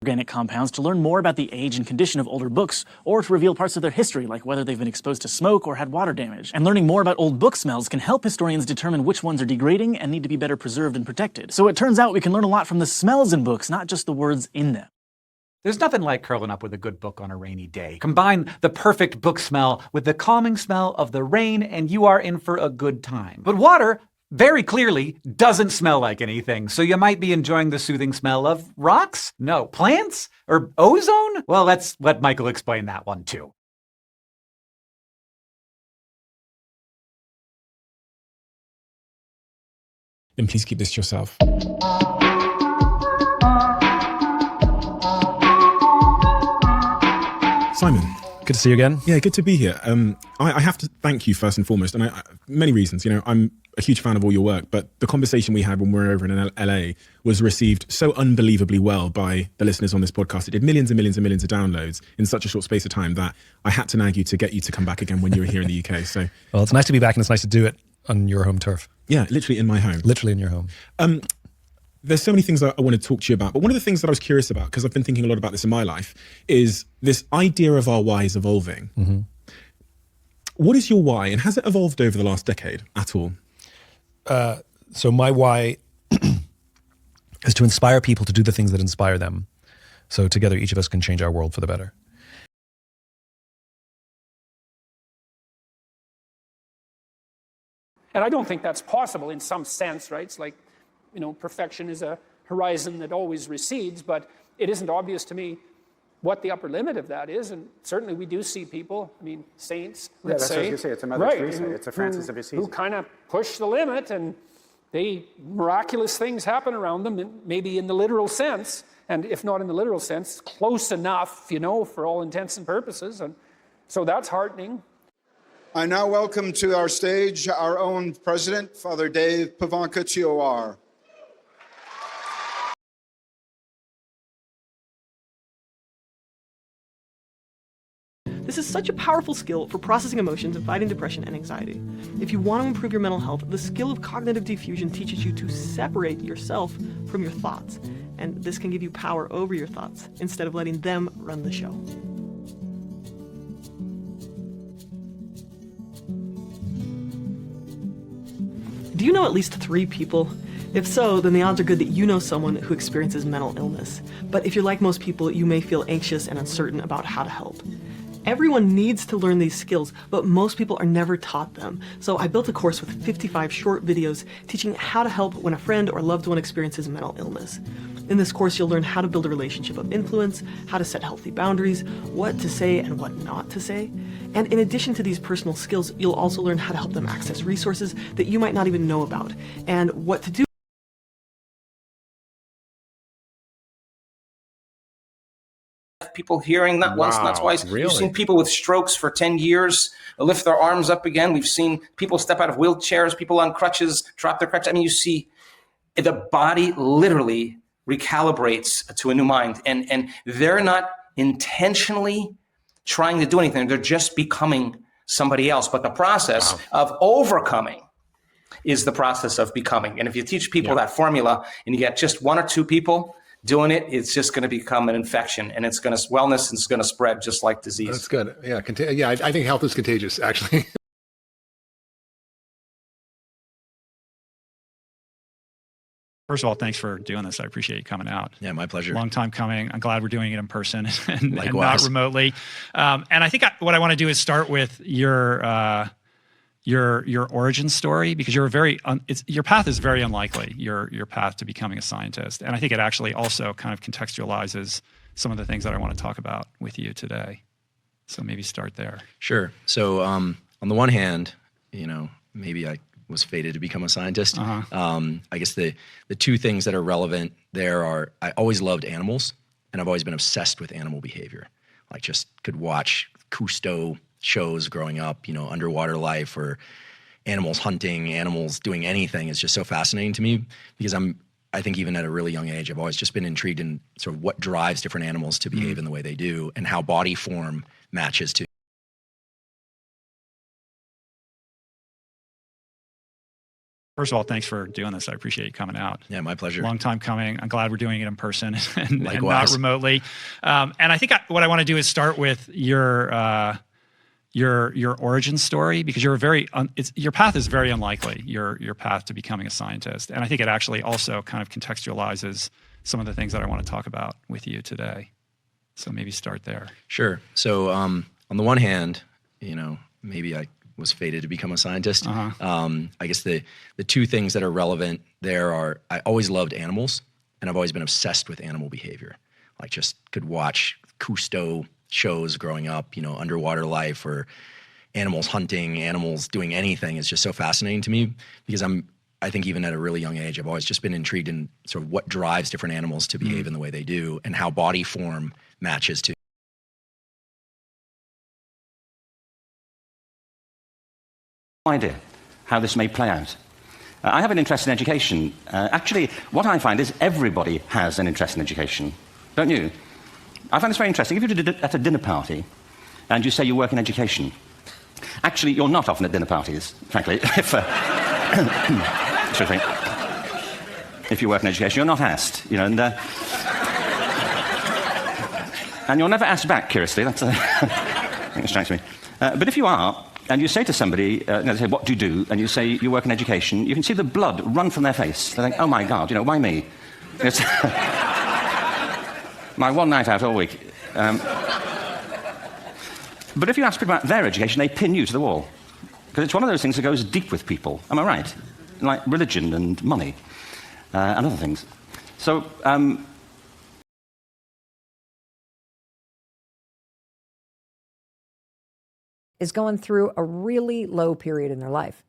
organic compounds to learn more about the age and condition of older books, or to reveal parts of their history, like whether they've been exposed to smoke or had water damage. And learning more about old book smells can help historians determine which ones are degrading and need to be better preserved and protected. So it turns out we can learn a lot from the smells in books, not just the words in them. There's nothing like curling up with a good book on a rainy day. Combine the perfect book smell with the calming smell of the rain, and you are in for a good time. But water, very clearly, doesn't smell like anything, so you might be enjoying the soothing smell of rocks? No, plants? Or ozone? Well, let's let Michael explain that one too. Then please keep this to yourself. Simon. Good to see you again. Yeah, good to be here. I have to thank you first and foremost, and many reasons. You know, I'm a huge fan of all your work, but the conversation we had when we were over in LA was received so unbelievably well by the listeners on this podcast. It did millions and millions and millions of downloads in such a short space of time that I had to nag you to get you to come back again when you were here in the UK. So, well, it's nice to be back, and it's nice to do it on your home turf. Yeah, literally in my home. Literally in your home. There's so many things that I want to talk to you about, but one of the things that I was curious about, because I've been thinking a lot about this in my life, is this idea of our whys evolving. Mm-hmm. What is your why, and has it evolved over the last decade at all? So my why is to inspire people to do the things that inspire them. So together, each of us can change our world for the better. And I don't think that's possible in some sense, right? It's like, you know, perfection is a horizon that always recedes, but it isn't obvious to me what the upper limit of that is. And certainly we do see people, I mean, saints, let's say. What I was say. It's a Mother Teresa. It's a Francis of Assisi. Who kind of push the limit, and miraculous things happen around them, and maybe in the literal sense, and if not in the literal sense, close enough, you know, for all intents and purposes. And so that's heartening. I now welcome to our stage our own president, Father Dave Pivonka Chiawar. This is such a powerful skill for processing emotions and fighting depression and anxiety. If you want to improve your mental health, the skill of cognitive diffusion teaches you to separate yourself from your thoughts, and this can give you power over your thoughts instead of letting them run the show. Do you know at least 3 people? If so, then the odds are good that you know someone who experiences mental illness. But if you're like most people, you may feel anxious and uncertain about how to help. Everyone needs to learn these skills, but most people are never taught them. So I built a course with 55 short videos teaching how to help when a friend or loved one experiences mental illness. In this course, you'll learn how to build a relationship of influence, how to set healthy boundaries, what to say and what not to say. And in addition to these personal skills, you'll also learn how to help them access resources that you might not even know about, and what to do. People hearing that once and that's twice. Really? You've seen people with strokes for 10 years lift their arms up again. We've seen people step out of wheelchairs, people on crutches drop their crutches. I mean, you see the body literally recalibrates to a new mind, and they're not intentionally trying to do anything. They're just becoming somebody else. But the process of overcoming is the process of becoming. And if you teach people that formula and you get just 1 or 2 people doing it, it's just going to become an infection, and it's going to wellness is going to spread just like disease. That's good. Yeah, I think health is contagious, actually. First of all, thanks for doing this. I appreciate you coming out. Yeah, my pleasure. Long time coming. I'm glad we're doing it in person and not remotely. And I think what I want to do is start with your origin story, because you're your path is very unlikely, your path to becoming a scientist. And I think it actually also kind of contextualizes some of the things that I want to talk about with you today. So maybe start there. Sure. So on the one hand, you know, maybe I was fated to become a scientist. I guess the 2 things that are relevant there are, I always loved animals, and I've always been obsessed with animal behavior. Like, just could watch Cousteau shows growing up, you know, underwater life or animals hunting, animals doing anything. It's just so fascinating to me, because I think even at a really young age, I've always just been intrigued in sort of what drives different animals to behave in the way they do, and how body form matches to. First of all, thanks for doing this. I appreciate you coming out. Yeah, my pleasure. Long time coming. I'm glad we're doing it in person and not Likewise. remotely. And I think what I want to do is start with your origin story, because you're your path is very unlikely, your path to becoming a scientist. And I think it actually also kind of contextualizes some of the things that I want to talk about with you today. So maybe start there. Sure. So on the one hand, maybe I was fated to become a scientist. I guess the two things that are relevant there are, I always loved animals, and I've always been obsessed with animal behavior. Like, just could watch Cousteau shows growing up, underwater life or animals hunting, animals doing anything is just so fascinating to me, because I think even at a really young age, I've always just been intrigued in sort of what drives different animals to behave in the way they do, and how body form matches to idea how this may play out. I have an interest in education. Actually, what I find is everybody has an interest in education, don't you? I find this very interesting. If you're at a dinner party and you say you work in education, actually, you're not often at dinner parties, frankly. If you work in education, you're not asked, and you're never asked back, curiously. That's I think it strikes me. But if you are, and you say to somebody, they say, what do you do? And you say, you work in education, you can see the blood run from their face. They think, oh my God, why me? It's my one night out all week. But if you ask people about their education, they pin you to the wall. Because it's one of those things that goes deep with people. Am I right? Like religion and money and other things. So, is going through a really low period in their life.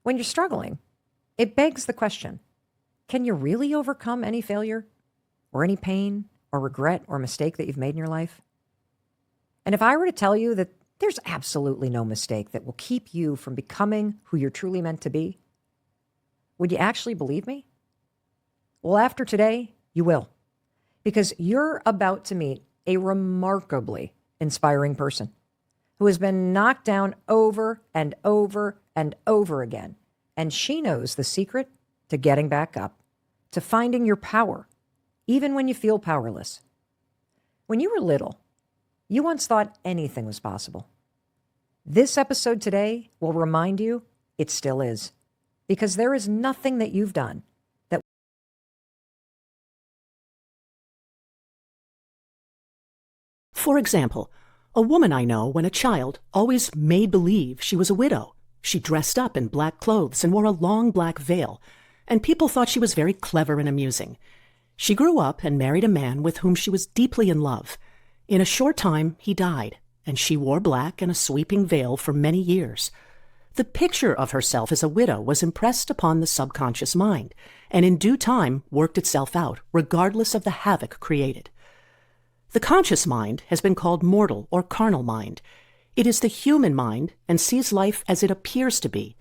When you're struggling, it begs the question, can you really overcome any failure or any pain or regret or mistake that you've made in your life? And if I were to tell you that there's absolutely no mistake that will keep you from becoming who you're truly meant to be, would you actually believe me? Well, after today, you will, because you're about to meet a remarkably inspiring person who has been knocked down over and over and over again. And she knows the secret to getting back up, to finding your power, even when you feel powerless. When you were little, you once thought anything was possible. This episode today will remind you it still is, because there is nothing that you've done that. For example, a woman I know, when a child, always made believe she was a widow. She dressed up in black clothes and wore a long black veil, and people thought she was very clever and amusing. She grew up and married a man with whom she was deeply in love. In a short time, he died, and she wore black and a sweeping veil for many years. The picture of herself as a widow was impressed upon the subconscious mind, and in due time worked itself out, regardless of the havoc created. The conscious mind has been called mortal or carnal mind. It is the human mind and sees life as it appears to be,